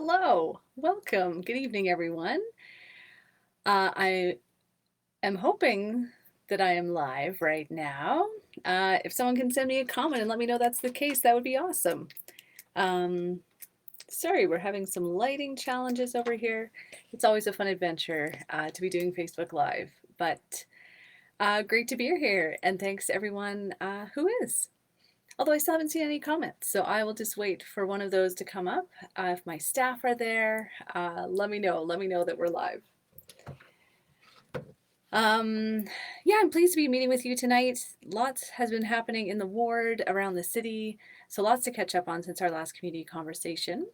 Hello, welcome. Good evening, everyone. I am hoping that I am live right now. If someone can send me a comment and let me know that's the case, that would be awesome. Um, Sorry, we're having some lighting challenges over here. It's always a fun adventure to be doing Facebook Live, but great to be here, and thanks to everyone who is. Although I still haven't seen any comments, so I will just wait for one of those to come up. If my staff are there, let me know. Let me know that we're live. Um, yeah, I'm pleased to be meeting with you tonight. Lots has been happening in the ward, around the city, so lots to catch up on since our last community conversation.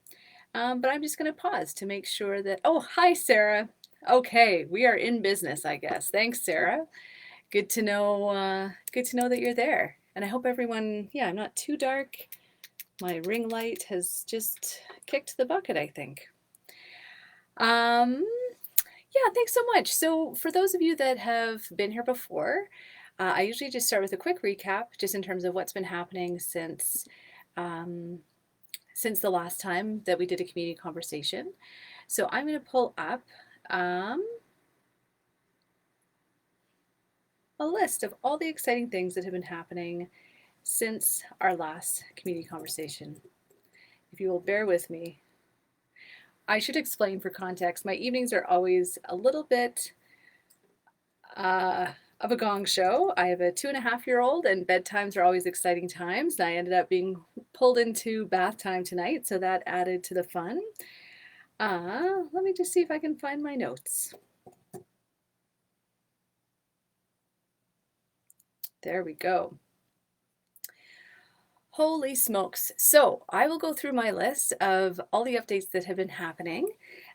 But I'm just going to pause to make sure that. Oh, hi, Sarah. Okay, we are in business, I guess. Thanks, Sarah. Good to know. Good to know that you're there. And I hope everyone. Yeah, I'm not too dark. My ring light has just kicked the bucket, I think. Um, yeah, thanks so much. So, for those of you that have been here before, I usually just start with a quick recap, just in terms of what's been happening um, since the last time that we did a community conversation. So, I'm going to pull up um, a list of all the exciting things that have been happening since our last community conversation. If you will bear with me, I should explain for context. My evenings are always a little bit uh, of a gong show. I have a 2.5-year-old, and bedtimes are always exciting times. And I ended up being pulled into bath time tonight, so that added to the fun. Let me just see if I can find my notes. There we go. Holy smokes. So I will go through my list of all the updates that have been happening.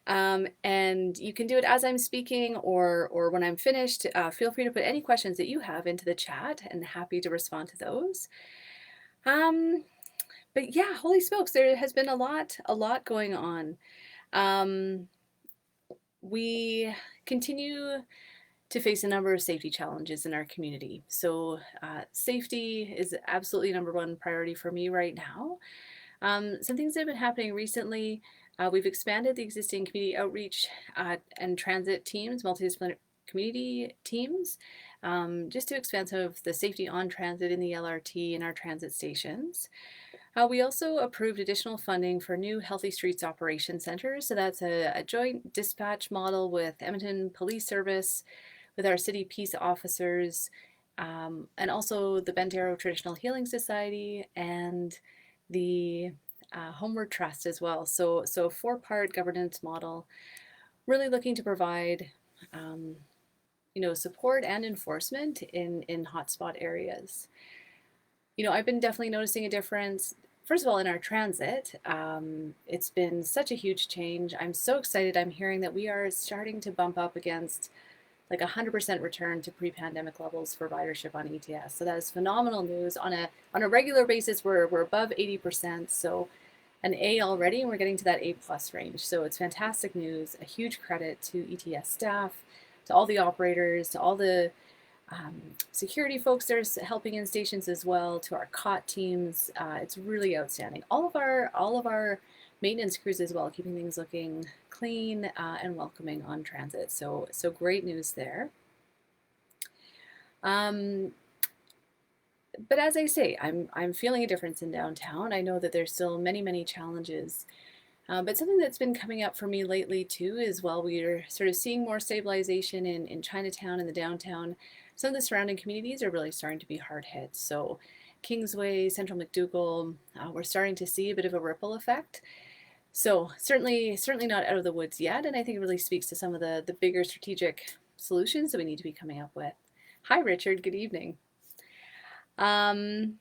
And you can do it as I'm speaking or when I'm finished. Feel free to put any questions that you have into the chat and happy to respond to those. Um, but yeah, holy smokes, there has been a lot going on. Um, we continue to face a number of safety challenges in our community. So safety is absolutely number one priority for me right now. Some things that have been happening recently, we've expanded the existing community outreach and transit teams, multidisciplinary community teams, just to expand some of the safety on transit in the LRT and our transit stations. We also approved additional funding for new Healthy Streets Operation Centers. So that's a joint dispatch model with Edmonton Police Service, with our city peace officers, and also the Bent Arrow Traditional Healing Society and the Homeward Trust as well. So a four-part governance model, really looking to provide, um, support and enforcement in hotspot areas. I've been definitely noticing a difference. First of all, in our transit, it's been such a huge change. I'm so excited. I'm hearing that we are starting to bump up against like 100% return to pre-pandemic levels for ridership on ETS. So that is phenomenal news. On a regular basis, we're above 80%. So an A already, and we're getting to that A plus range. So it's fantastic news. A huge credit to ETS staff, to all the operators, to all the security folks that are helping in stations as well, to our COT teams. It's really outstanding. All of our maintenance crews as well, keeping things looking clean and welcoming on transit. So great news there. But as I say, I'm feeling a difference in downtown. I know that there's still many challenges. But something that's been coming up for me lately too is while we're sort of seeing more stabilization in Chinatown and the downtown, some of the surrounding communities are really starting to be hard hit. So Kingsway, Central McDougall, we're starting to see a bit of a ripple effect. So certainly not out of the woods yet, and I think it really speaks to some of the bigger strategic solutions that we need to be coming up with. Hi, Richard. Good evening. Um,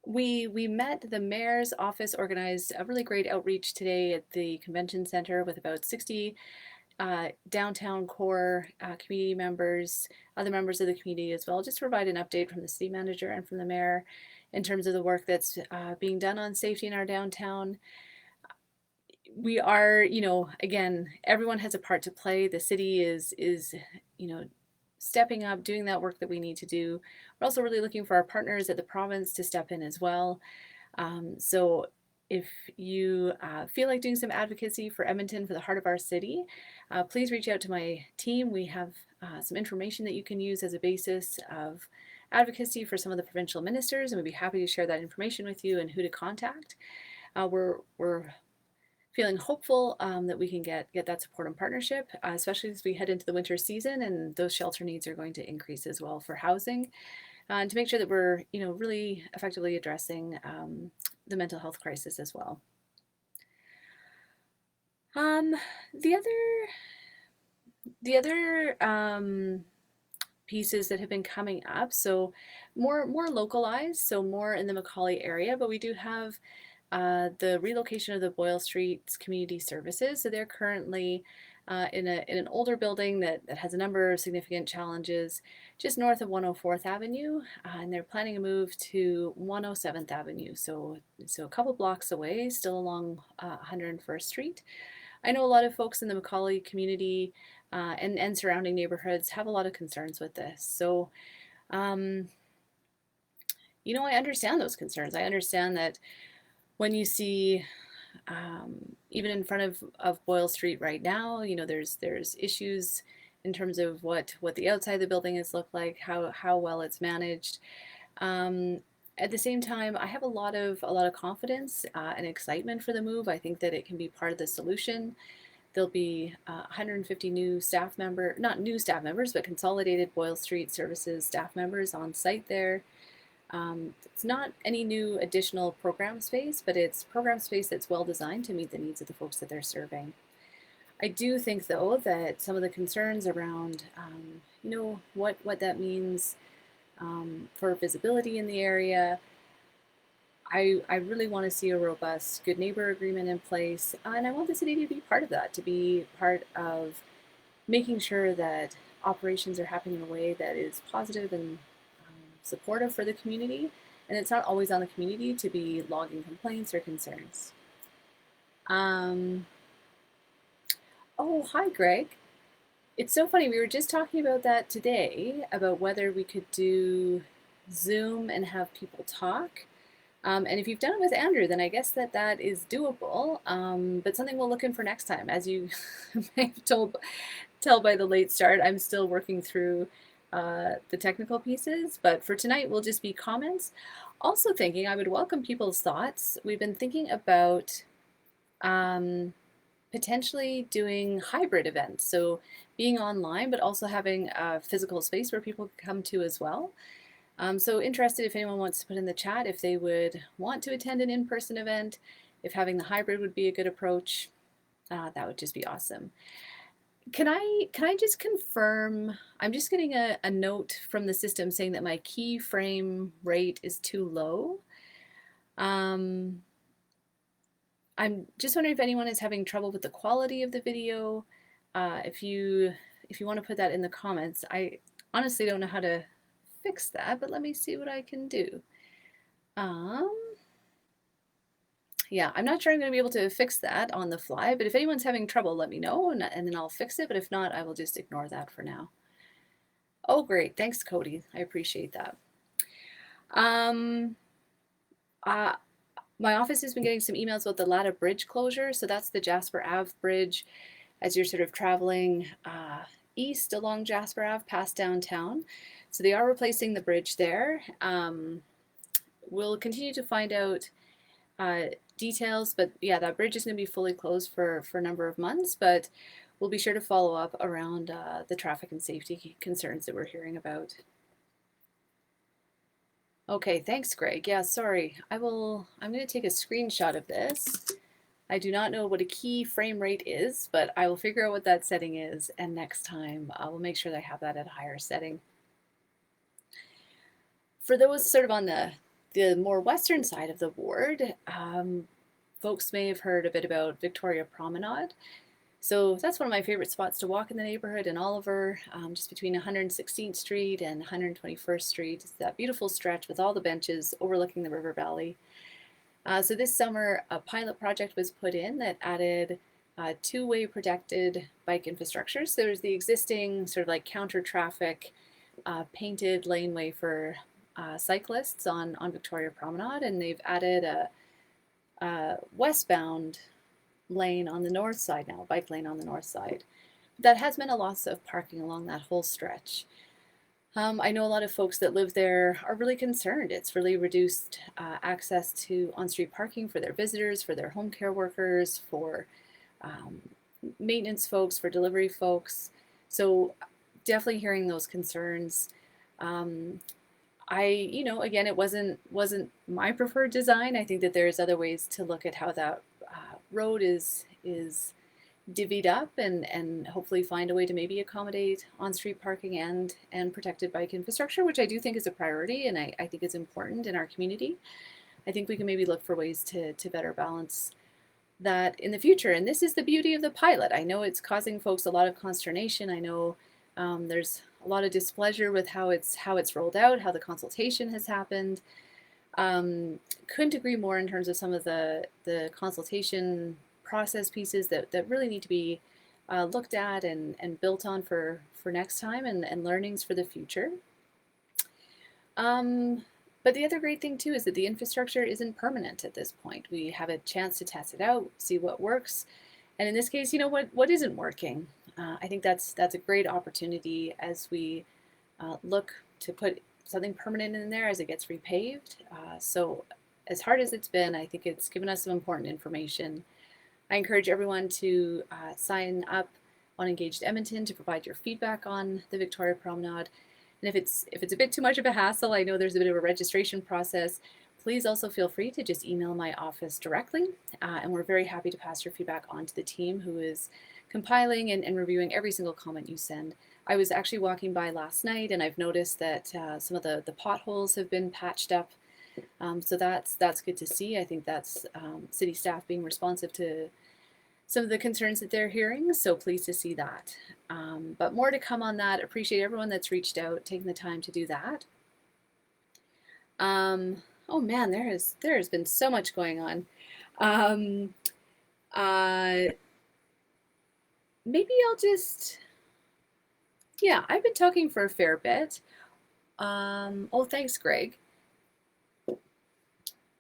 we met. The mayor's office organized a really great outreach today at the convention center with about 60 downtown core community members, other members of the community as well, just to provide an update from the city manager and from the mayor in terms of the work that's being done on safety in our downtown. We are, again, everyone has a part to play. The city is stepping up, doing that work that we need to do. We're also really looking for our partners at the province to step in as well. So If you feel like doing some advocacy for Edmonton, for the heart of our city, please reach out to my team. We have some information that you can use as a basis of advocacy for some of the provincial ministers, and we'd be happy to share that information with you and who to contact. We're feeling hopeful that we can get that support and partnership, especially as we head into the winter season, and those shelter needs are going to increase as well for housing, and to make sure that we're really effectively addressing the mental health crisis as well. The other pieces that have been coming up, so more localized, so more in the Macaulay area, but we do have the relocation of the Boyle Street Community Services. So they're currently in an older building that has a number of significant challenges just north of 104th Avenue, and they're planning a move to 107th Avenue, so a couple blocks away, still along 101st Street. I know a lot of folks in the Macaulay community and surrounding neighborhoods have a lot of concerns with this. So, I understand those concerns. I understand that when you see, even in front of Boyle Street right now, there's issues in terms of what the outside of the building has looked like, how well it's managed. At the same time, I have a lot of confidence and excitement for the move. I think that it can be part of the solution. There'll be 150 new staff not new staff members, but consolidated Boyle Street Services staff members on site there. It's not any new additional program space, but it's program space that's well designed to meet the needs of the folks that they're serving. I do think, though, that some of the concerns around, what that means for visibility in the area, I really want to see a robust good neighbor agreement in place, and I want the city to be part of that, to be part of making sure that operations are happening in a way that is positive and supportive for the community, and it's not always on the community to be logging complaints or concerns. Oh, hi, Greg. It's so funny. We were just talking about that today, about whether we could do Zoom and have people talk. And if you've done it with Andrew, then I guess that is doable, but something we'll look in for next time. As you may have tell by the late start, I'm still working through the technical pieces, but for tonight we'll just be comments. Also thinking I would welcome people's thoughts. We've been thinking about potentially doing hybrid events, so being online but also having a physical space where people can come to as well. So interested if anyone wants to put in the chat if they would want to attend an in-person event, if having the hybrid would be a good approach. That would just be awesome. Can I just confirm, I'm just getting a note from the system saying that my keyframe rate is too low. I'm just wondering if anyone is having trouble with the quality of the video. If you want to put that in the comments. I honestly don't know how to fix that, but let me see what I can do. Yeah, I'm not sure I'm going to be able to fix that on the fly, but if anyone's having trouble, let me know, and then I'll fix it, but if not, I will just ignore that for now. Oh, great. Thanks, Cody. I appreciate that. My office has been getting some emails about the Latta Bridge closure, so that's the Jasper Ave Bridge as you're sort of traveling east along Jasper Ave past downtown. So they are replacing the bridge there. We'll continue to find out details, but yeah, that bridge is going to be fully closed for a number of months, but we'll be sure to follow up around the traffic and safety concerns that we're hearing about. Okay, thanks, Greg. Yeah, sorry. I'm going to take a screenshot of this. I do not know what a key frame rate is, but I will figure out what that setting is, and next time I will make sure that I have that at a higher setting. For those sort of on the more western side of the ward, folks may have heard a bit about Victoria Promenade. So that's one of my favorite spots to walk in the neighborhood in Oliver, just between 116th Street and 121st Street. It's that beautiful stretch with all the benches overlooking the river valley. So this summer, a pilot project was put in that added two-way protected bike infrastructure. So there's the existing sort of like counter traffic painted laneway for cyclists on Victoria Promenade, and they've added a westbound lane on the north side now, bike lane on the north side. That has meant a loss of parking along that whole stretch. I know a lot of folks that live there are really concerned. It's really reduced access to on-street parking for their visitors, for their home care workers, for um, maintenance folks, for delivery folks. So definitely hearing those concerns. Um, again, it wasn't my preferred design. I think that there's other ways to look at how that road is divvied up and hopefully find a way to maybe accommodate on-street parking and protected bike infrastructure, which I do think is a priority and I think is important in our community. I think we can maybe look for ways to better balance that in the future. And this is the beauty of the pilot. I know it's causing folks a lot of consternation. I know there's a lot of displeasure with how it's rolled out, how the consultation has happened. Couldn't agree more in terms of some of the consultation process pieces that really need to be looked at and built on for next time and learnings for the future. But the other great thing too is that the infrastructure isn't permanent at this point. We have a chance to test it out, see what works, and in this case, what isn't working. I think that's a great opportunity as we look to put something permanent in there as it gets repaved. So as hard as it's been, I think it's given us some important information. I encourage everyone to sign up on Engaged Edmonton to provide your feedback on the Victoria Promenade. And if it's a bit too much of a hassle, I know there's a bit of a registration process. Please also feel free to just email my office directly, and we're very happy to pass your feedback on to the team who is compiling and reviewing every single comment you send. I was actually walking by last night and I've noticed that some of the potholes have been patched up. So that's good to see. I think that's city staff being responsive to some of the concerns that they're hearing. So pleased to see that. But more to come on that. Appreciate everyone that's reached out, taking the time to do that. Oh man, there has been so much going on. Maybe I'll just, yeah, I've been talking for a fair bit. Oh, thanks, Greg.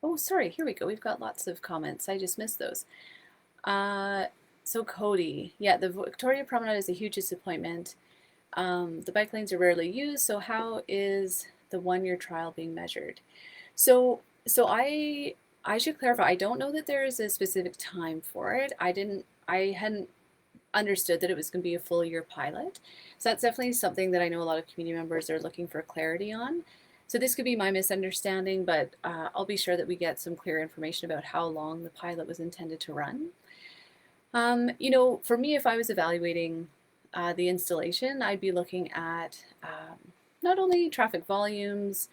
Oh, sorry, here we go. We've got lots of comments. I just missed those. So Cody, yeah, the Victoria Promenade is a huge disappointment. The bike lanes are rarely used, so how is the one-year trial being measured? So I should clarify, I don't know that there is a specific time for it. I hadn't understood that it was going to be a full year pilot. So that's definitely something that I know a lot of community members are looking for clarity on. So this could be my misunderstanding, but I'll be sure that we get some clear information about how long the pilot was intended to run. For me, if I was evaluating the installation, I'd be looking at not only traffic volumes,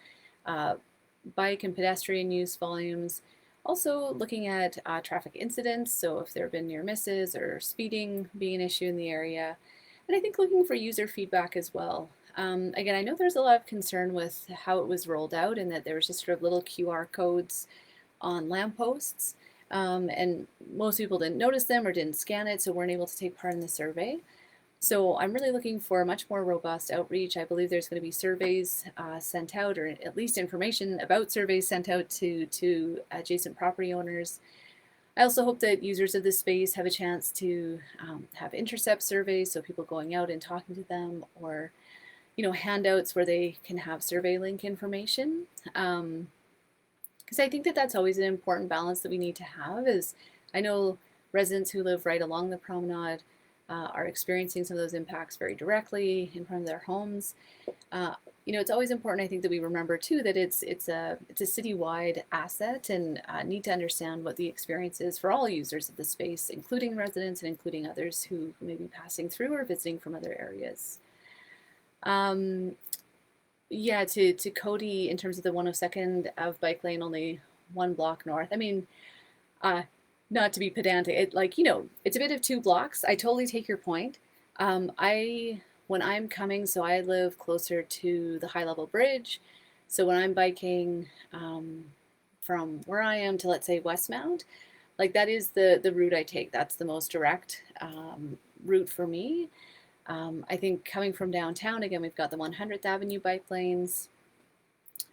bike and pedestrian use volumes, also looking at traffic incidents, so if there have been near misses or speeding being an issue in the area, and I think looking for user feedback as well. Again, I know there's a lot of concern with how it was rolled out and that there was just sort of little QR codes on lampposts, and most people didn't notice them or didn't scan it, so weren't able to take part in the survey. So I'm really looking for a much more robust outreach. I believe there's going to be surveys sent out, or at least information about surveys sent out to adjacent property owners. I also hope that users of this space have a chance to have intercept surveys, so people going out and talking to them, or handouts where they can have survey link information. Because I think that that's always an important balance that we need to have. Is I know residents who live right along the promenade are experiencing some of those impacts very directly in front of their homes. It's always important, I think, that we remember too that it's a citywide asset, and need to understand what the experience is for all users of the space, including residents and including others who may be passing through or visiting from other areas. Yeah, to Cody, in terms of the 102nd of bike lane, only one block north. I mean, not to be pedantic, it's a bit of 2 blocks. I totally take your point. When I'm coming, so I live closer to the high level bridge. So when I'm biking from where I am to, let's say, Westmount, like that is the route I take. That's the most direct route for me. I think coming from downtown, again, we've got the 100th Avenue bike lanes.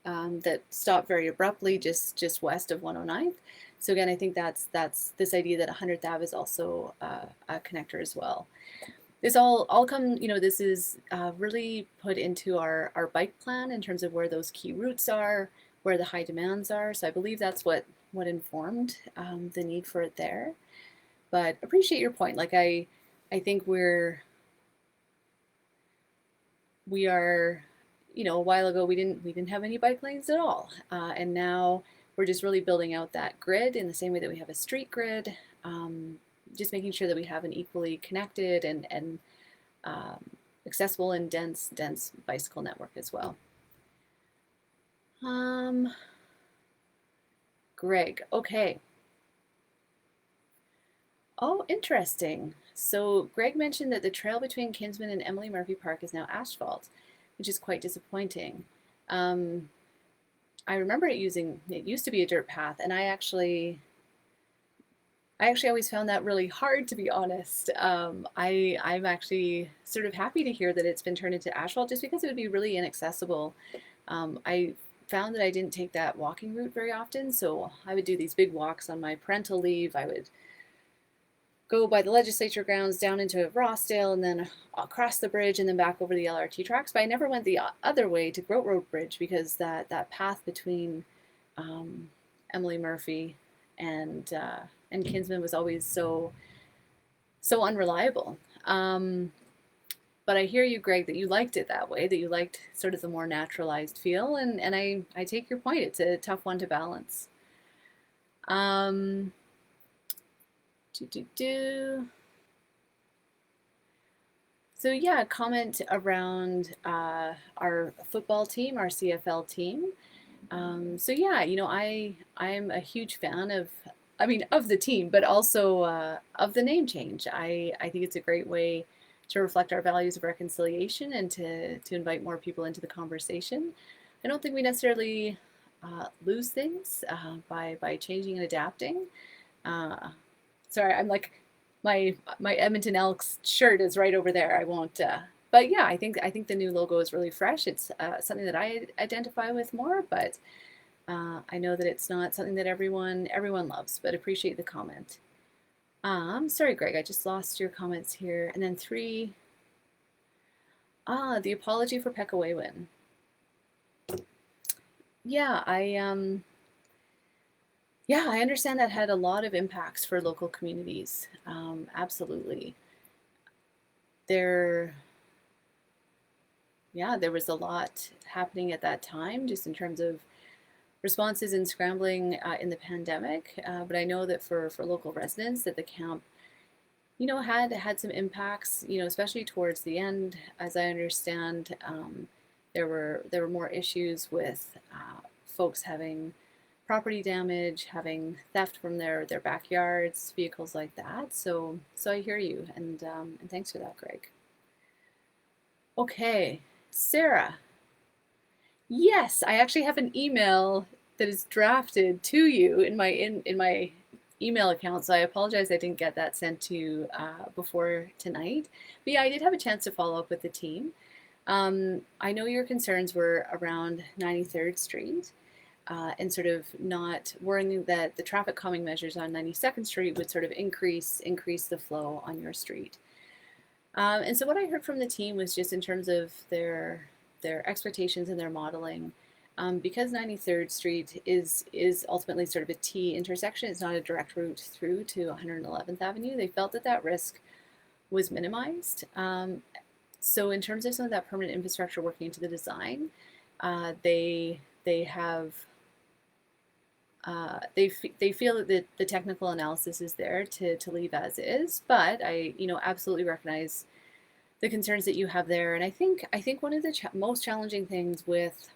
that stop very abruptly just west of 109th. So again, I think that's this idea that 100th Ave is also a connector as well. This all come, this is really put into our bike plan in terms of where those key routes are, where the high demands are. So I believe that's what informed the need for it there. But appreciate your point. Like I think we are, a while ago we didn't have any bike lanes at all, and now we're just really building out that grid in the same way that we have a street grid. Just making sure that we have an equally connected and accessible and dense bicycle network as well. Greg, okay. Oh, interesting. So Greg mentioned that the trail between Kinsman and Emily Murphy Park is now asphalt, which is quite disappointing. I remember it used to be a dirt path, and I actually always found that really hard, to be honest. I'm actually sort of happy to hear that it's been turned into asphalt, just because it would be really inaccessible. I found that I didn't take that walking route very often, so I would do these big walks on my parental leave. I would go by the legislature grounds down into Rossdale and then across the bridge and then back over the LRT tracks. But I never went the other way to Groat Road Bridge, because that path between Emily Murphy and Kinsman was always so unreliable. But I hear you, Greg, that you liked it that way, that you liked sort of the more naturalized feel, and I take your point. It's a tough one to balance. So yeah, comment around our football team, our CFL team. So yeah, I'm a huge fan of, of the team, but also of the name change. I think it's a great way to reflect our values of reconciliation and to invite more people into the conversation. I don't think we necessarily lose things by changing and adapting. Sorry, I'm like, my Edmonton Elks shirt is right over there. I won't. But yeah, I think the new logo is really fresh. It's something that I identify with more, but I know that it's not something that everyone loves. But appreciate the comment. Sorry, Greg, I just lost your comments here. And then 3. The apology for Pekawewin. Yeah, I understand that had a lot of impacts for local communities. Absolutely. There was a lot happening at that time, just in terms of responses and scrambling in the pandemic. But I know that for local residents, that the camp, had some impacts, especially towards the end. As I understand, there were more issues with folks having property damage, having theft from their backyards, vehicles like that. So I hear you, and thanks for that, Greg. Okay, Sarah. Yes, I actually have an email that is drafted to you in my email account, so I apologize I didn't get that sent to you before tonight. But yeah, I did have a chance to follow up with the team. I know your concerns were around 93rd Street. And sort of not worrying that the traffic calming measures on 92nd Street would sort of increase the flow on your street. And so what I heard from the team was just in terms of their expectations and their modeling, because 93rd Street is ultimately sort of a T intersection, it's not a direct route through to 111th Avenue, they felt that risk was minimized. So in terms of some of that permanent infrastructure working into the design, they have they feel that the technical analysis is there to leave as is, but I absolutely recognize the concerns that you have there. And I think one of the most challenging things with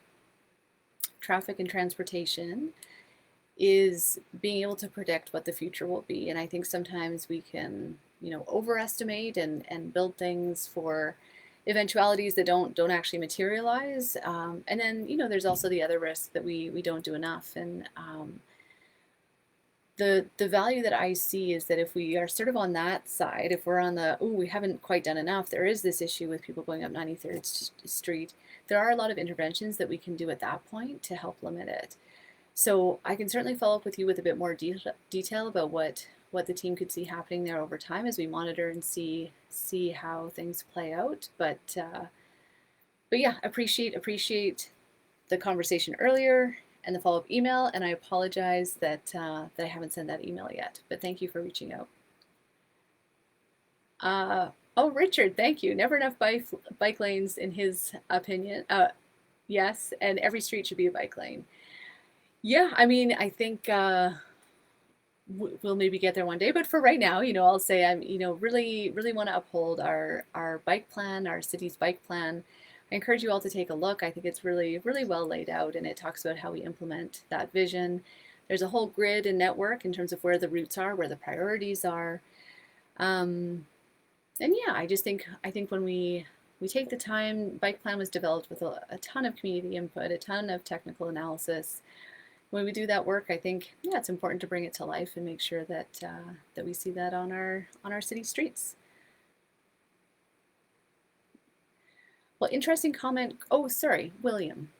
traffic and transportation is being able to predict what the future will be. And I think sometimes we can overestimate and build things for eventualities that don't actually materialize. And then there's also the other risk that we don't do enough. And the value that I see is that if we are sort of on that side, if we're on the, oh, we haven't quite done enough, there is this issue with people going up 93rd Street. There are a lot of interventions that we can do at that point to help limit it. So I can certainly follow up with you with a bit more detail about what the team could see happening there over time as we monitor and see how things play out. But yeah, appreciate the conversation earlier and the follow-up email, and I apologize that I haven't sent that email yet, but thank you for reaching out. Oh, Richard, thank you. Never enough bike lanes in his opinion. Yes, and every street should be a bike lane. Yeah, I mean, I think we'll maybe get there one day, but for right now, I'll say I'm, really want to uphold our bike plan, our city's bike plan. I encourage you all to take a look. I think it's really, really well laid out, and it talks about how we implement that vision. There's a whole grid and network in terms of where the routes are, where the priorities are. And yeah, I think when we take the time, bike plan was developed with a ton of community input, a ton of technical analysis. When we do that work, I think, yeah, it's important to bring it to life and make sure that that we see that on our city streets. Well, interesting comment. Oh, sorry, William.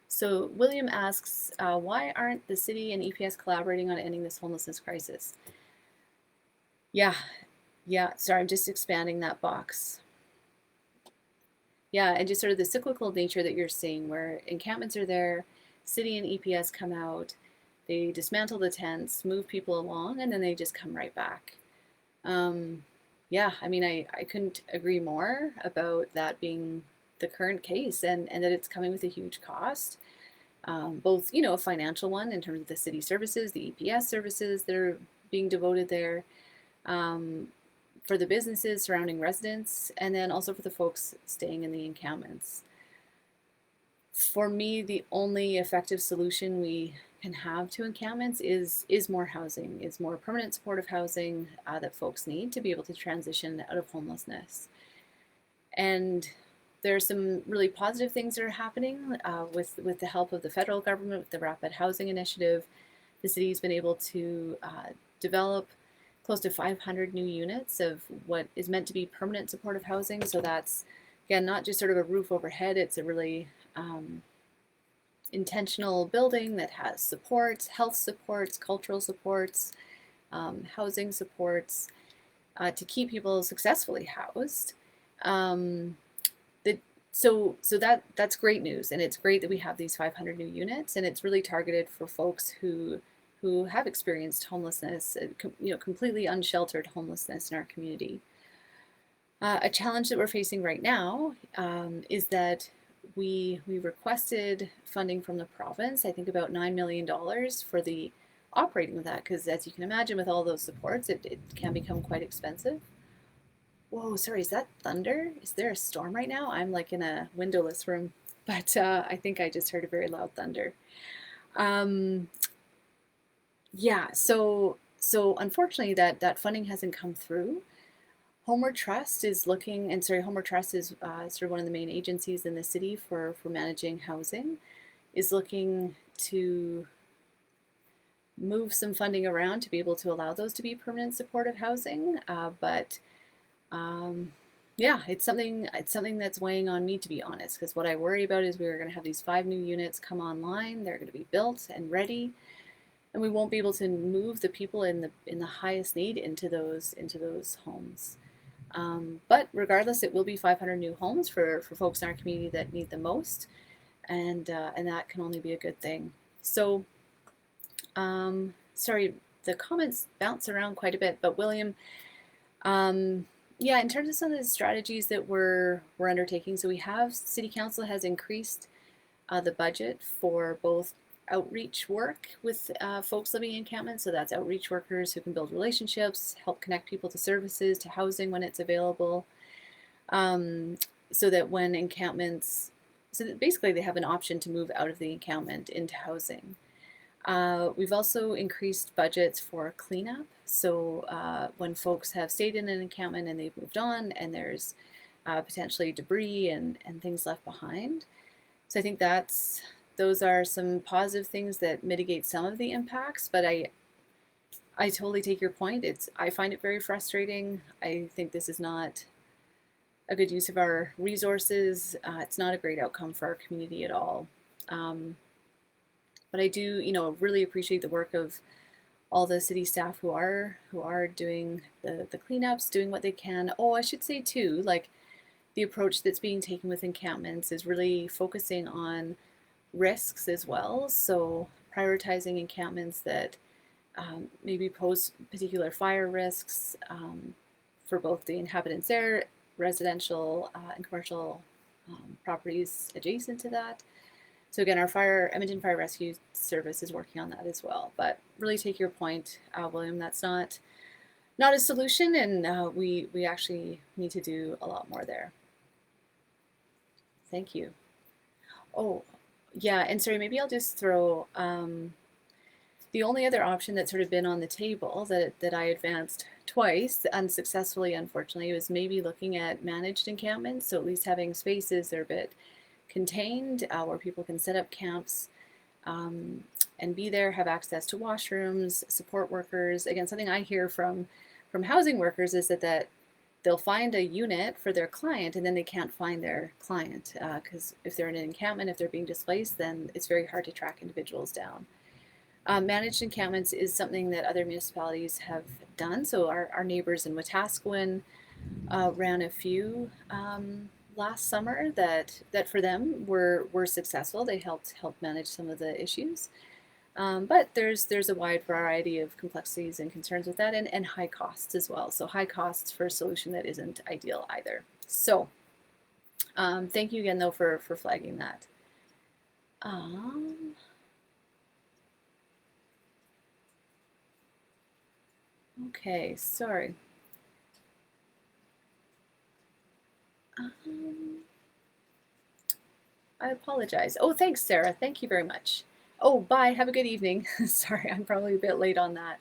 So William asks, why aren't the city and EPS collaborating on ending this homelessness crisis? Yeah, sorry, I'm just expanding that box. Yeah, and just sort of the cyclical nature that you're seeing where encampments are there, city and EPS come out, they dismantle the tents, move people along, and then they just come right back. Yeah, I mean, I couldn't agree more about that being the current case and that it's coming with a huge cost. Both, a financial one in terms of the city services, the EPS services that are being devoted there, for the businesses surrounding residents, and then also for the folks staying in the encampments. For me, the only effective solution we can have to encampments is more housing, is more permanent supportive housing that folks need to be able to transition out of homelessness. And there are some really positive things that are happening with the help of the federal government, with the Rapid Housing Initiative. The city's been able to develop close to 500 new units of what is meant to be permanent supportive housing. So that's, again, not just sort of a roof overhead, it's a really intentional building that has supports, health supports, cultural supports, housing supports to keep people successfully housed. So that's great news, and it's great that we have these 500 new units, and it's really targeted for folks who have experienced homelessness, completely unsheltered homelessness in our community. A challenge that we're facing right now is that we requested funding from the province, I think about $9 million for the operating of that, because as you can imagine with all those supports, it can become quite expensive. Whoa, sorry, is that thunder? Is there a storm right now? I'm like in a windowless room, but I think I just heard a very loud thunder. Yeah, so unfortunately that funding hasn't come through. Homeward Trust is looking, and sorry, Homeward Trust is sort of one of the main agencies in the city for managing housing, is looking to move some funding around to be able to allow those to be permanent supportive housing. Yeah, it's something that's weighing on me, to be honest, because what I worry about is we're going to have these 5 new units come online. They're going to be built and ready, and we won't be able to move the people in the highest need into those homes. But regardless, it will be 500 new homes for folks in our community that need the most, and that can only be a good thing. So, sorry, the comments bounce around quite a bit, but William, yeah, in terms of some of the strategies that we're undertaking, so we have City Council has increased the budget for both outreach work with folks living in encampments. So that's outreach workers who can build relationships, help connect people to services, to housing when it's available, so that when encampments, so that basically they have an option to move out of the encampment into housing. We've also increased budgets for cleanup. So when folks have stayed in an encampment and they've moved on and there's potentially debris and things left behind. So I think that's those are some positive things that mitigate some of the impacts, but I totally take your point. I find it very frustrating. I think this is not a good use of our resources. It's not a great outcome for our community at all. Um, but I do, really appreciate the work of all the city staff who are doing the cleanups, doing what they can. Oh, I should say too, like the approach that's being taken with encampments is really focusing on risks as well. So prioritizing encampments that maybe pose particular fire risks for both the inhabitants there, residential and commercial properties adjacent to that. So again, our Edmonton Fire Rescue Service is working on that as well. But really take your point, William. That's not a solution, and we actually need to do a lot more there. Thank you. Oh, yeah, and sorry, maybe I'll just throw the only other option that's sort of been on the table that I advanced twice, unsuccessfully, unfortunately, was maybe looking at managed encampments. So at least having spaces that are a bit contained where people can set up camps and be there, have access to washrooms, support workers. Again, something I hear from housing workers is that they'll find a unit for their client and then they can't find their client because if they're in an encampment, if they're being displaced, then it's very hard to track individuals down. Managed encampments is something that other municipalities have done. So our neighbors in Wetaskiwin ran a few last summer that for them were successful. They helped manage some of the issues. But there's a wide variety of complexities and concerns with that, and high costs as well. So high costs for a solution that isn't ideal either. So thank you again though for flagging that. Okay, sorry. I apologize. Oh, thanks, Sarah. Thank you very much. Oh, bye. Have a good evening. Sorry, I'm probably a bit late on that.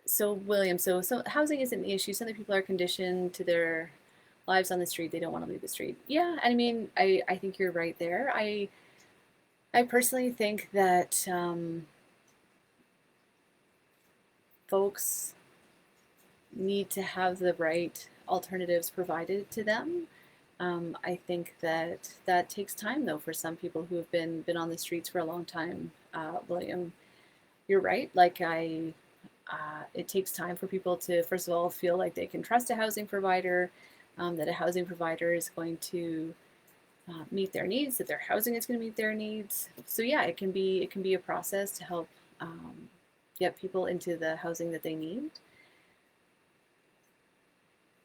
So, William, so housing isn't the issue. Some of the people are conditioned to their lives on the street. They don't want to leave the street. Yeah, I mean, I think you're right there. I personally think that folks need to have the right alternatives provided to them. I think that takes time, though, for some people who have been on the streets for a long time. William, you're right. Like it takes time for people to, first of all, feel like they can trust a housing provider, that a housing provider is going to meet their needs, that their housing is going to meet their needs. So yeah, it can be a process to help get people into the housing that they need.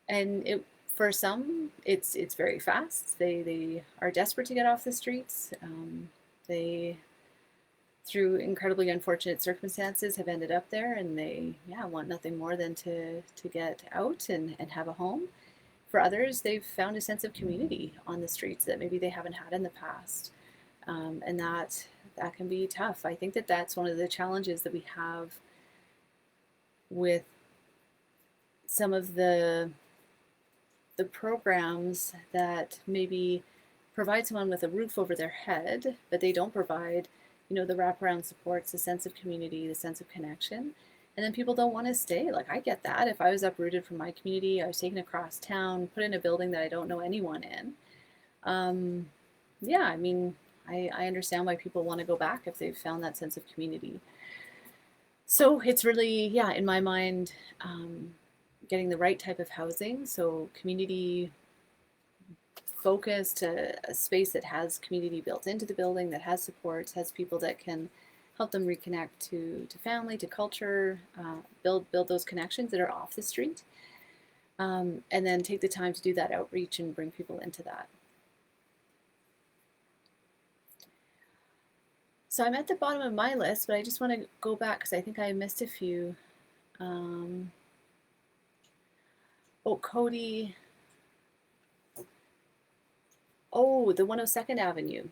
And for some, it's very fast. They are desperate to get off the streets. They, through incredibly unfortunate circumstances, have ended up there, and they want nothing more than to get out and have a home. For others, they've found a sense of community on the streets that maybe they haven't had in the past, and that can be tough. I think that's one of the challenges that we have with some of the programs that maybe provide someone with a roof over their head, but they don't provide, the wraparound supports, the sense of community, the sense of connection. And then people don't want to stay. Like, I get that. If I was uprooted from my community, I was taken across town, put in a building that I don't know anyone in. Yeah, I mean, I understand why people want to go back if they've found that sense of community. So it's really, in my mind, getting the right type of housing. So community focused, a space that has community built into the building, that has supports, has people that can help them reconnect to family, to culture, build those connections that are off the street, and then take the time to do that outreach and bring people into that. So I'm at the bottom of my list, but I just want to go back because I think I missed a few. Oh, Cody. Oh, the 102nd Avenue.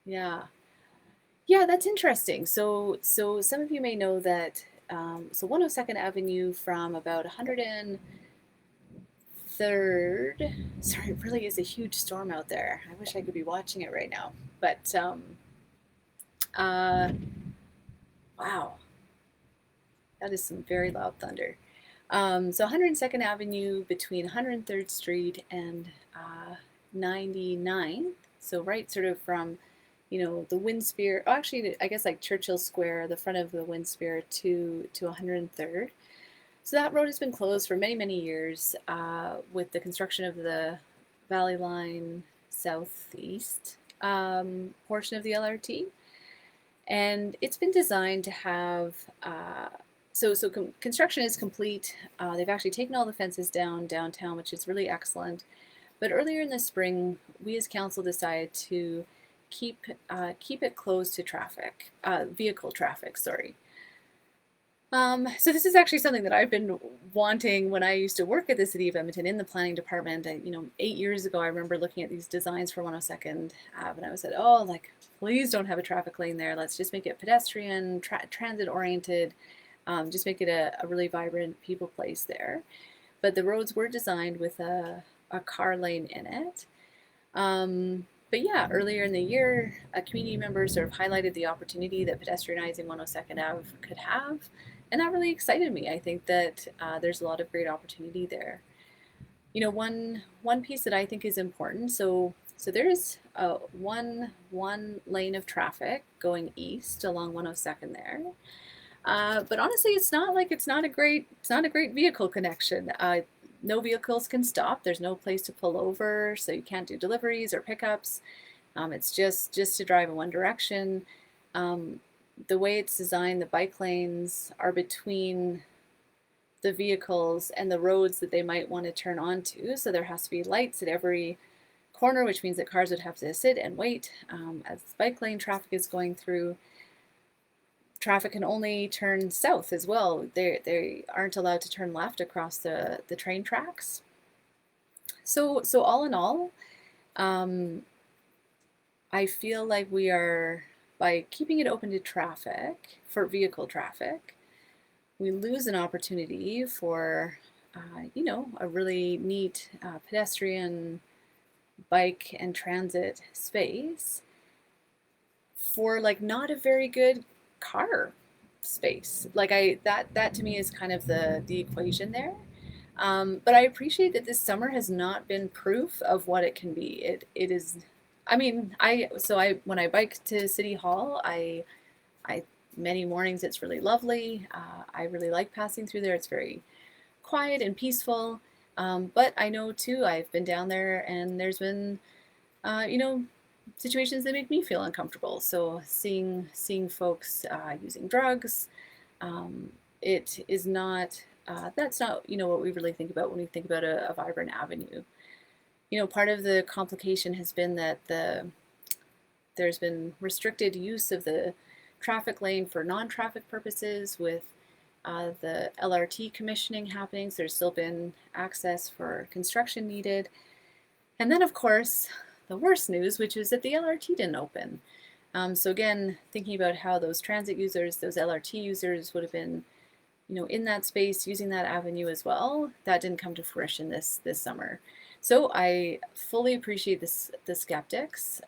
Yeah. Yeah, that's interesting. So some of you may know that, so 102nd Avenue from about 105 3rd. Sorry, it really is a huge storm out there. I wish I could be watching it right now. But uh, wow, that is some very loud thunder. So 102nd Avenue between 103rd Street and 99th. So right sort of from, the Wind Spear, oh, actually, I guess like Churchill Square, the front of the Wind Spear to 103rd. So that road has been closed for many, many years with the construction of the Valley Line Southeast portion of the LRT. And it's been designed to have, construction is complete. They've actually taken all the fences down downtown, which is really excellent. But earlier in the spring, we as council decided to keep it closed to traffic, vehicle traffic, sorry. So this is actually something that I've been wanting when I used to work at the City of Edmonton in the planning department. And, 8 years ago, I remember looking at these designs for 102nd Ave, and I was like, oh, like, please don't have a traffic lane there. Let's just make it pedestrian, transit oriented, just make it a really vibrant people place there. But the roads were designed with a car lane in it. But yeah, earlier in the year, a community member sort of highlighted the opportunity that pedestrianizing 102nd Ave could have. And that really excited me. I think that there's a lot of great opportunity there. One piece that I think is important. So there's one lane of traffic going east along 102nd there. But honestly, it's not a great vehicle connection. No vehicles can stop. There's no place to pull over, so you can't do deliveries or pickups. It's just to drive in one direction. The way it's designed, the bike lanes are between the vehicles and the roads that they might want to turn onto. So there has to be lights at every corner, which means that cars would have to sit and wait as bike lane traffic is going through. Traffic can only turn south as well. They aren't allowed to turn left across the train tracks. So all in all, I feel like we are, by keeping it open to traffic, for vehicle traffic, we lose an opportunity for, a really neat pedestrian, bike, and transit space for like not a very good car space. Like that to me is kind of the equation there. But I appreciate that this summer has not been proof of what it can be. It is. I mean, when I bike to City Hall, I many mornings it's really lovely. I really like passing through there. It's very quiet and peaceful. But I know too, I've been down there and there's been, situations that make me feel uncomfortable. So seeing folks using drugs, it is not. That's not what we really think about when we think about a vibrant avenue. Part of the complication has been that there's been restricted use of the traffic lane for non-traffic purposes with the LRT commissioning happening. So there's still been access for construction needed. And then, of course, the worst news, which is that the LRT didn't open. So again, thinking about how those transit users, those LRT users would have been, in that space, using that avenue as well, that didn't come to fruition this summer. So I fully appreciate the skeptics.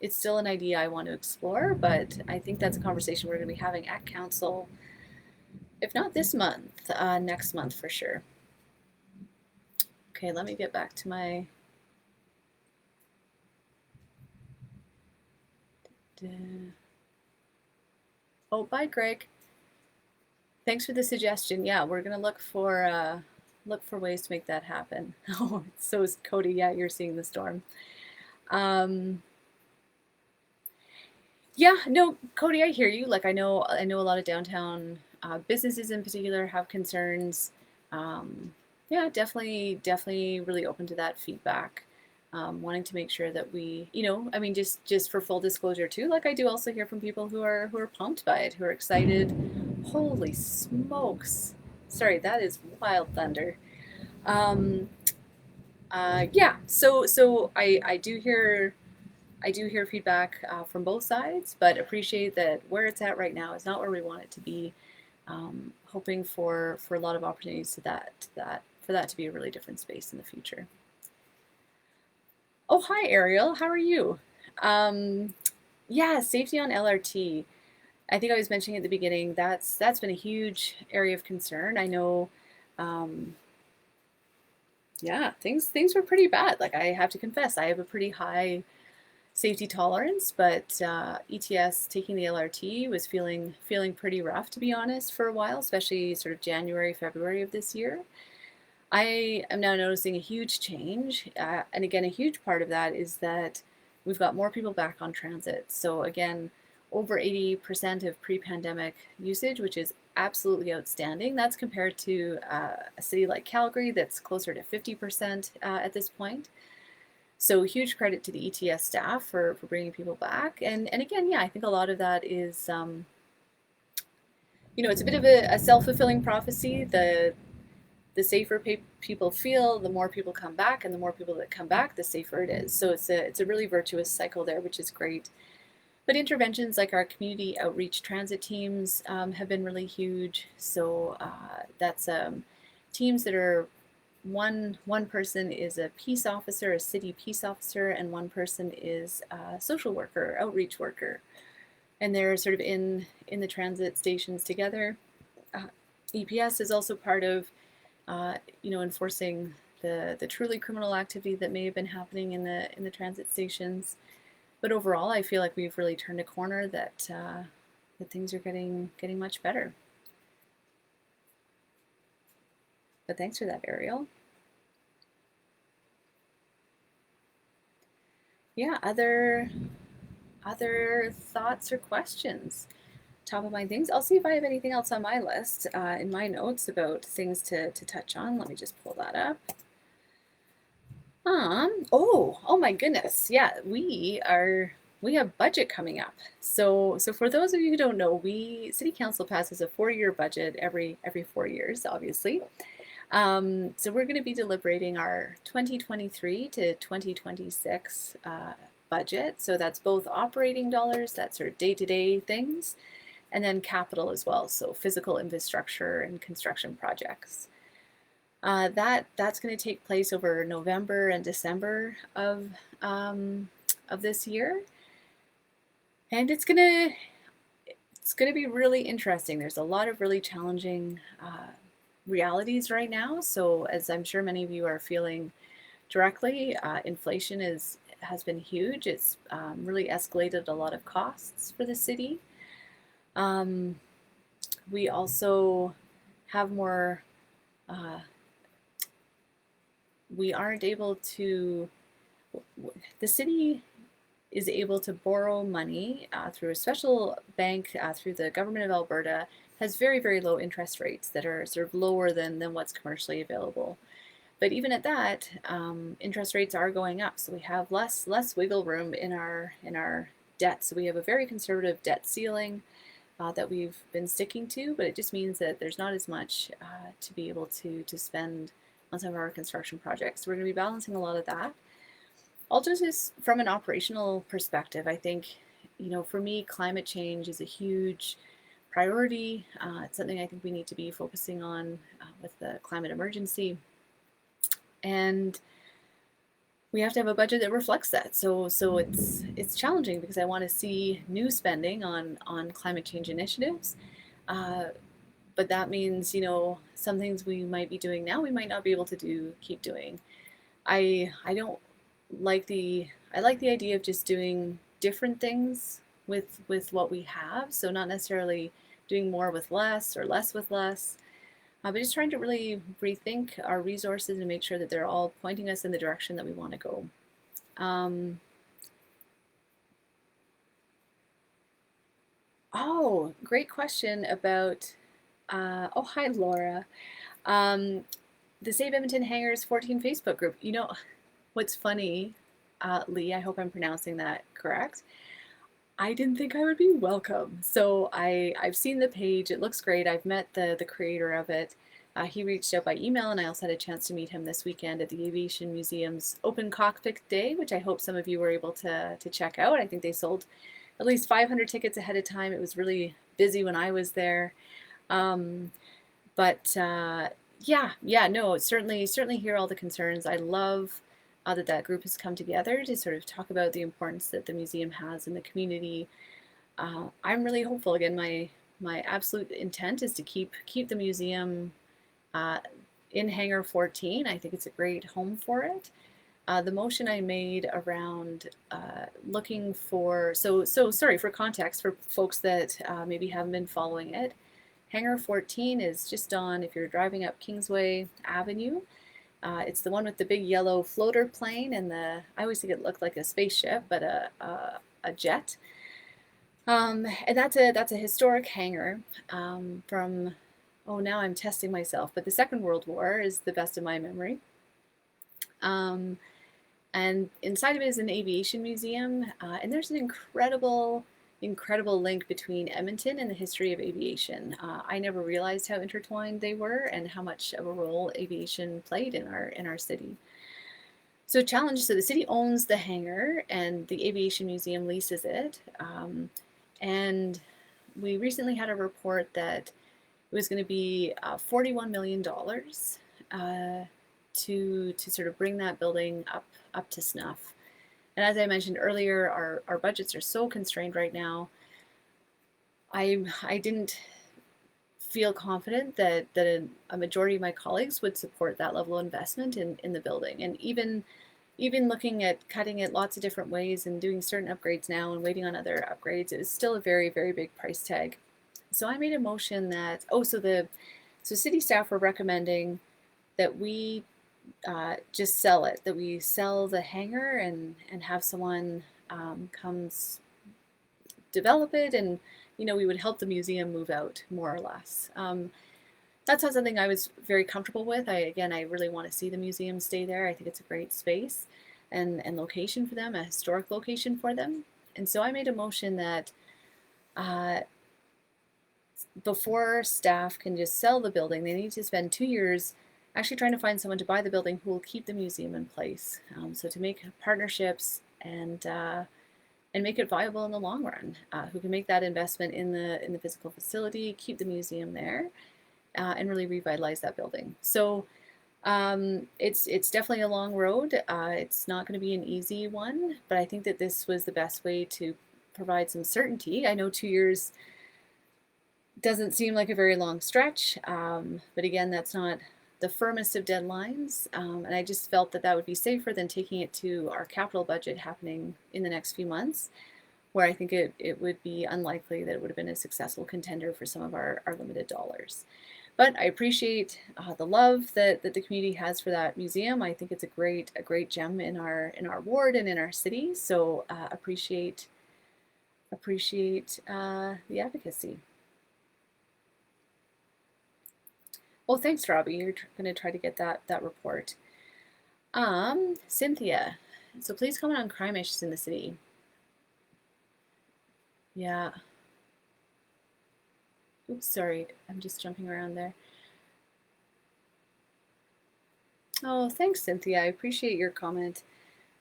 It's still an idea I want to explore, but I think that's a conversation we're going to be having at council, if not this month, next month for sure. Okay, let me get back to my... Oh, bye, Greg. Thanks for the suggestion. Yeah, we're going to look for ways to make that happen. Oh, so is Cody. Yeah, you're seeing the storm. Yeah, no, Cody, I hear you. Like, I know a lot of downtown businesses in particular have concerns. Yeah, definitely really open to that feedback. Wanting to make sure that we, I mean, just for full disclosure too, like I do also hear from people who are pumped by it, who are excited. Holy smokes. Sorry, that is wild thunder. Yeah, so I do hear feedback from both sides, but appreciate that where it's at right now is not where we want it to be. Hoping for a lot of opportunities to that that to be a really different space in the future. Oh, hi, Ariel. How are you? Um, yeah, safety on LRT. I think I was mentioning at the beginning that's been a huge area of concern. I know, um, yeah, things were pretty bad. Like I have to confess, I have a pretty high safety tolerance, but ETS taking the LRT was feeling pretty rough, to be honest, for a while, especially sort of January, February of this year. I am now noticing a huge change, and again, a huge part of that is that we've got more people back on transit. So again, over 80% of pre-pandemic usage, which is absolutely outstanding. That's compared to a city like Calgary that's closer to 50% at this point. So huge credit to the ETS staff for bringing people back. And again, yeah, I think a lot of that is, it's a bit of a self-fulfilling prophecy. The safer people feel, the more people come back, and the more people that come back, the safer it is. So it's a really virtuous cycle there, which is great. But interventions like our community outreach transit teams have been really huge. So that's teams that are one person is a peace officer, a city peace officer, and one person is a social worker, outreach worker, and they're sort of in the transit stations together. EPS is also part of enforcing the truly criminal activity that may have been happening in the transit stations. But overall, I feel like we've really turned a corner, that things are getting much better. But thanks for that, Ariel. Yeah, other thoughts or questions? Top of mind things. I'll see if I have anything else on my list in my notes about things to touch on. Let me just pull that up. Oh my goodness. Yeah, we have budget coming up. So for those of you who don't know, City Council passes a 4-year budget every 4 years, obviously. So we're going to be deliberating our 2023 to 2026 budget. So that's both operating dollars, that's sort of day-to-day things, and then capital as well. So physical infrastructure and construction projects. That's going to take place over November and December of this year, and it's gonna be really interesting. There's a lot of really challenging realities right now. So as I'm sure many of you are feeling directly, inflation has been huge. It's really escalated a lot of costs for the city. We also have more. We aren't able to. The city is able to borrow money through a special bank through the government of Alberta. Has very, very low interest rates that are sort of lower than what's commercially available. But even at that, interest rates are going up, so we have less wiggle room in our debt. So we have a very conservative debt ceiling that we've been sticking to, but it just means that there's not as much to be able to spend on some of our construction projects. So we're going to be balancing a lot of that. Also, just from an operational perspective, I think, for me, climate change is a huge priority. It's something I think we need to be focusing on with the climate emergency. And we have to have a budget that reflects that. So it's challenging because I want to see new spending on climate change initiatives. But that means, some things we might be doing now, we might not be able to keep doing. I like the idea of just doing different things with what we have. So not necessarily doing more with less or less with less, but just trying to really rethink our resources and make sure that they're all pointing us in the direction that we want to go. Oh, great question about, hi Laura. The Save Edmonton Hangars 14 Facebook group. What's funny, Lee, I hope I'm pronouncing that correct. I didn't think I would be welcome. So I've seen the page. It looks great. I've met the creator of it. He reached out by email, and I also had a chance to meet him this weekend at the Aviation Museum's Open Cockpit Day, which I hope some of you were able to check out. I think they sold at least 500 tickets ahead of time. It was really busy when I was there. But Yeah, no, certainly hear all the concerns. I love that that group has come together to sort of talk about the importance that the museum has in the community. I'm really hopeful. Again, my absolute intent is to keep the museum uh, in Hangar 14. I think it's a great home for it. The motion I made around looking for, so sorry for context for folks that maybe haven't been following it. Hangar 14 is just on, if you're driving up Kingsway Avenue, it's the one with the big yellow floater plane and I always think it looked like a spaceship, but a jet. And that's a historic hangar from, oh, now I'm testing myself, but the Second World War is the best of my memory. Um, and inside of it is an aviation museum, and there's an incredible link between Edmonton and the history of aviation. I never realized how intertwined they were and how much of a role aviation played in our city. So challenge, so the city owns the hangar and the aviation museum leases it. And we recently had a report that it was going to be $41 million to sort of bring that building up to snuff. And as I mentioned earlier, our budgets are so constrained right now. I didn't feel confident that a majority of my colleagues would support that level of investment in the building. And even looking at cutting it lots of different ways and doing certain upgrades now and waiting on other upgrades, it is still a very, very big price tag. So I made a motion that, so city staff were recommending that we just sell it, that we sell the hangar and have someone comes develop it, and we would help the museum move out more or less. That's not something I was very comfortable with. I really want to see the museum stay there. I think it's a great space and location for them, a historic location for them. And so I made a motion that uh, before staff can just sell the building, they need to spend 2 years actually trying to find someone to buy the building who will keep the museum in place. So to make partnerships and make it viable in the long run, who can make that investment in the physical facility, keep the museum there, and really revitalize that building. So it's definitely a long road. It's not going to be an easy one, but I think that this was the best way to provide some certainty. I know 2 years doesn't seem like a very long stretch, but again, that's not the firmest of deadlines, and I just felt that that would be safer than taking it to our capital budget happening in the next few months, where I think it would be unlikely that it would have been a successful contender for some of our limited dollars. But I appreciate the love that the community has for that museum. I think it's a great gem in our ward and in our city. So appreciate the advocacy. Well, thanks, Robbie. You're going to try to get that report. Cynthia. So please comment on crime issues in the city. Yeah. Oops, sorry. I'm just jumping around there. Oh, thanks, Cynthia. I appreciate your comment.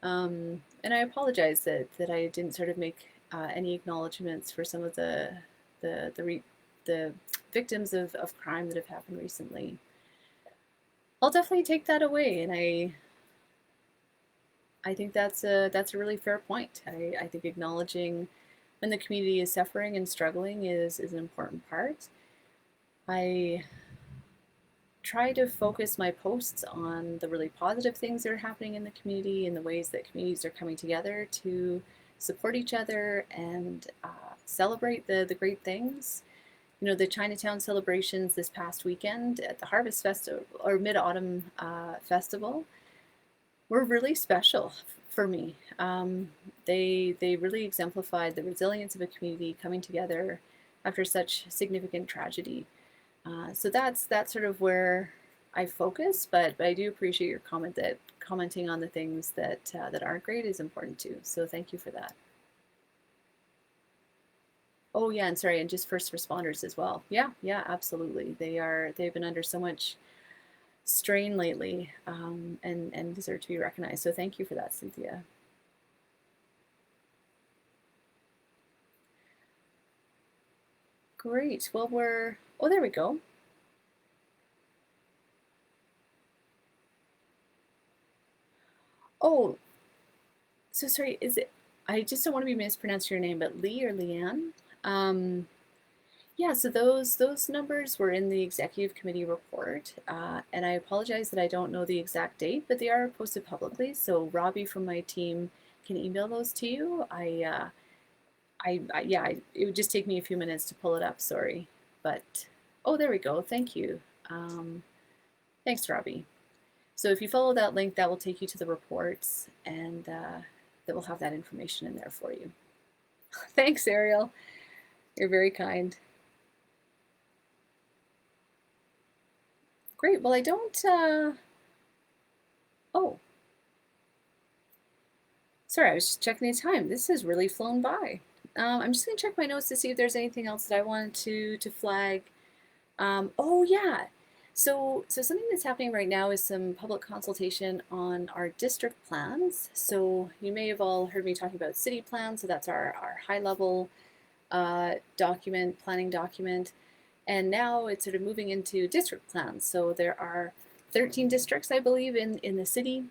And I apologize that I didn't sort of make any acknowledgments for some of the victims of crime that have happened recently. I'll definitely take that away, and I think that's a really fair point. I think acknowledging when the community is suffering and struggling is an important part. I try to focus my posts on the really positive things that are happening in the community and the ways that communities are coming together to support each other and celebrate the great things. The Chinatown celebrations this past weekend at the Harvest Festival or Mid-Autumn Festival were really special for me. They really exemplified the resilience of a community coming together after such significant tragedy. So that's sort of where I focus, but I do appreciate your comment that commenting on the things that aren't great is important too. So thank you for that. Oh yeah, and sorry, and just first responders as well. Yeah, absolutely. They've been under so much strain lately, and deserve to be recognized. So thank you for that, Cynthia. Great. Well, oh, there we go. Oh, so sorry, is it, I just don't want to be mispronouncing your name, but Lee or Leanne? Um, yeah, so those numbers were in the executive committee report, and I apologize that I don't know the exact date, but they are posted publicly. So Robbie from my team can email those to you. It would just take me a few minutes to pull it up. Sorry, but oh, there we go. Thank you. Um, Thanks, Robbie. So if you follow that link, that will take you to the reports, and that will have that information in there for you. Thanks, Ariel. You're very kind. Great. Well, I don't. Oh, sorry. I was just checking the time. This has really flown by. I'm just gonna check my notes to see if there's anything else that I wanted to flag. Oh yeah. So something that's happening right now is some public consultation on our district plans. So you may have all heard me talking about city plans. So that's our high level document, planning document. And now it's sort of moving into district plans. So there are 13 districts, I believe, in the city.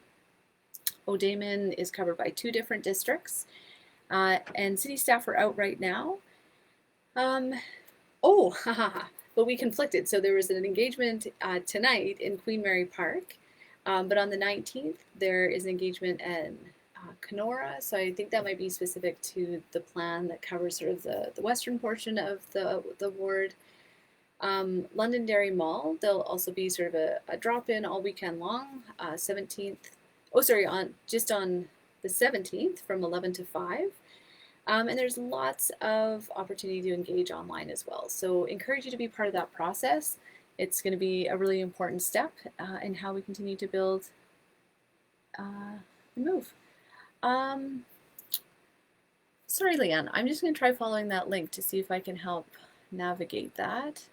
O'Damon is covered by 2 different districts. And city staff are out right now. Um, oh, but we conflicted. So there was an engagement tonight in Queen Mary Park, but on the 19th there is an engagement in Kenora. So I think that might be specific to the plan that covers sort of the western portion of the ward. Londonderry Mall, there'll also be sort of a drop-in all weekend long, 17th. Oh, sorry, on the 17th from 11 to 5. And there's lots of opportunity to engage online as well. So encourage you to be part of that process. It's going to be a really important step in how we continue to build and move. Sorry, Leanne, I'm just going to try following that link to see if I can help navigate that.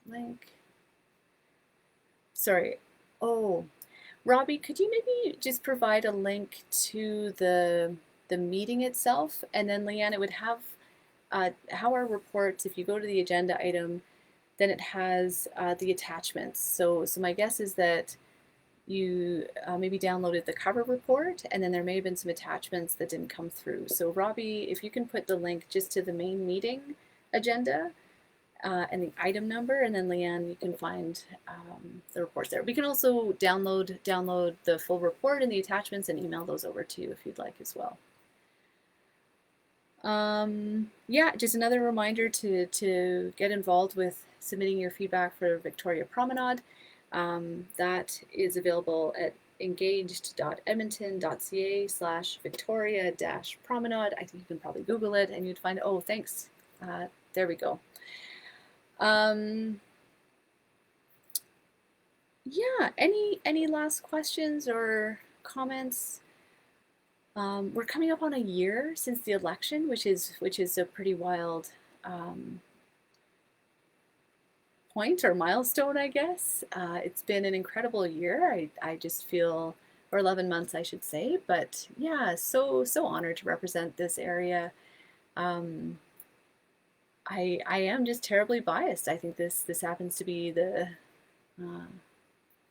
Link. Sorry. Oh, Robbie, could you maybe just provide a link to the meeting itself, and then Leanne, it would have how our reports. If you go to the agenda item, then it has the attachments. So my guess is that you maybe downloaded the cover report, and then there may have been some attachments that didn't come through. So Robbie, if you can put the link just to the main meeting agenda and the item number, and then Leanne, you can find the reports there. We can also download the full report and the attachments and email those over to you if you'd like as well. Yeah, just another reminder to get involved with submitting your feedback for Victoria Promenade. That is available at engaged.edmonton.ca/Victoria-promenade. I think you can probably Google it and you'd find, oh, thanks. There we go. Yeah, any last questions or comments? We're coming up on a year since the election, which is a pretty wild point or milestone, I guess. It's been an incredible year. I just feel, or 11 months, I should say. But yeah, so honored to represent this area. I am just terribly biased. I think this happens to be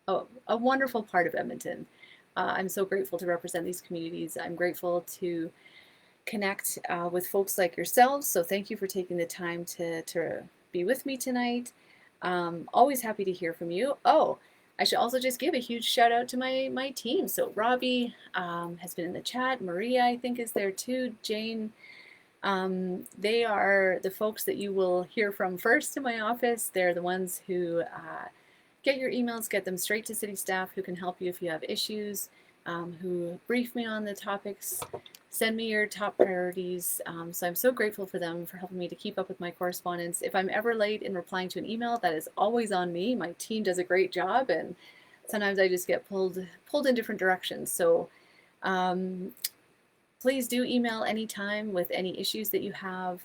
a wonderful part of Edmonton. I'm so grateful to represent these communities. I'm grateful to connect with folks like yourselves. So thank you for taking the time to be with me tonight. Always happy to hear from you. Oh, I should also just give a huge shout out to my team. So Robbie has been in the chat. Maria, I think, is there too. Jane. They are the folks that you will hear from first in my office. They're the ones who get your emails, get them straight to city staff who can help you if you have issues, who brief me on the topics, send me your top priorities. So I'm so grateful for them for helping me to keep up with my correspondence. If I'm ever late in replying to an email, that is always on me. My team does a great job, and sometimes I just get pulled in different directions. So please do email anytime with any issues that you have,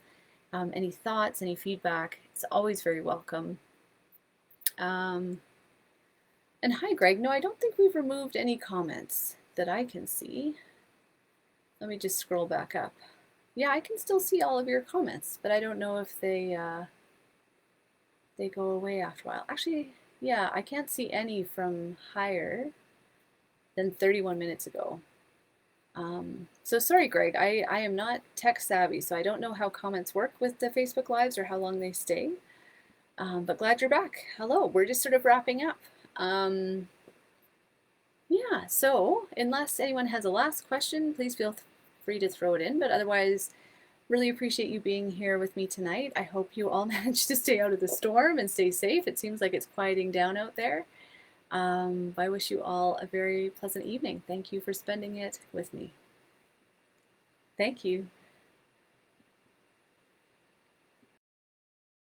any thoughts, any feedback. It's always very welcome. And hi, Greg. No, I don't think we've removed any comments that I can see. Let me just scroll back up. Yeah, I can still see all of your comments, but I don't know if they go away after a while. Actually, yeah, I can't see any from higher than 31 minutes ago. So sorry, Greg, I am not tech savvy, so I don't know how comments work with the Facebook Lives or how long they stay. But glad you're back. Hello, we're just sort of wrapping up. Yeah, so unless anyone has a last question, please feel free to throw it in. But otherwise, really appreciate you being here with me tonight. I hope you all managed to stay out of the storm and stay safe. It seems like it's quieting down out there. I wish you all a very pleasant evening. Thank you for spending it with me. Thank you.